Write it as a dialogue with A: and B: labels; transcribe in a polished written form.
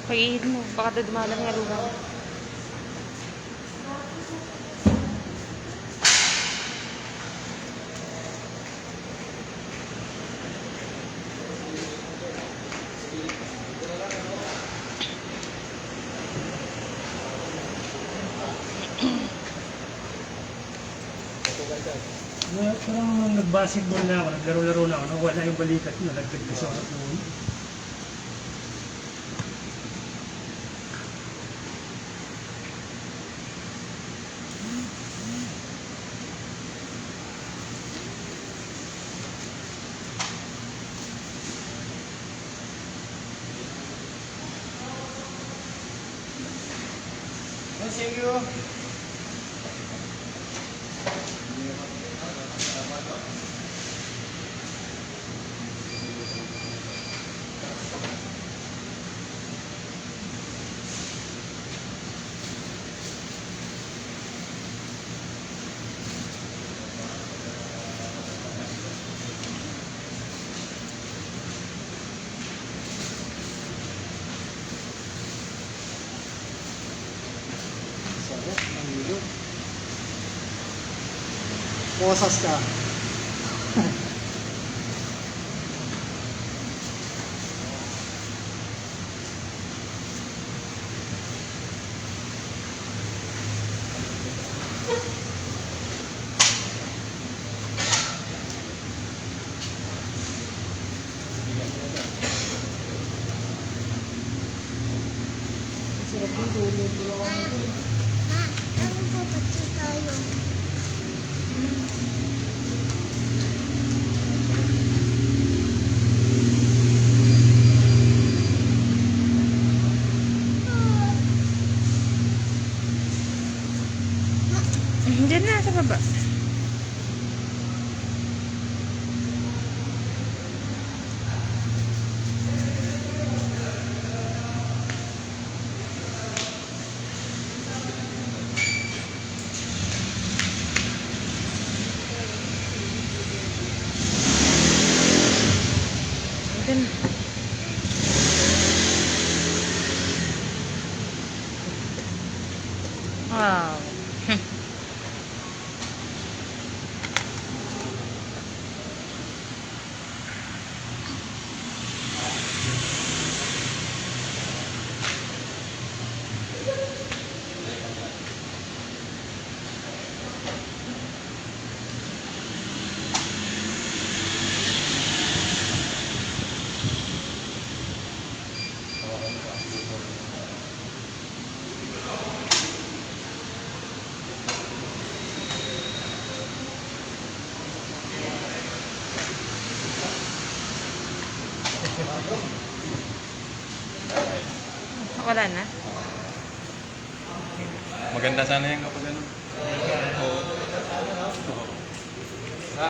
A: Pag-ihid mo. Baka dumalang nga lugaw.
B: Parang nag-basketball na ako, naglaro-laro na ako, wala yung balikat ko, nalagkad kasi ako sa puno. Thank you.
C: Sarap, nangilo. Posas ka. Sarap yung dulo.
D: Ano po pati tayo?
A: Diyan na, sa baba. Diyan na. Wow. Wala na.
E: Maganda sana yung kapag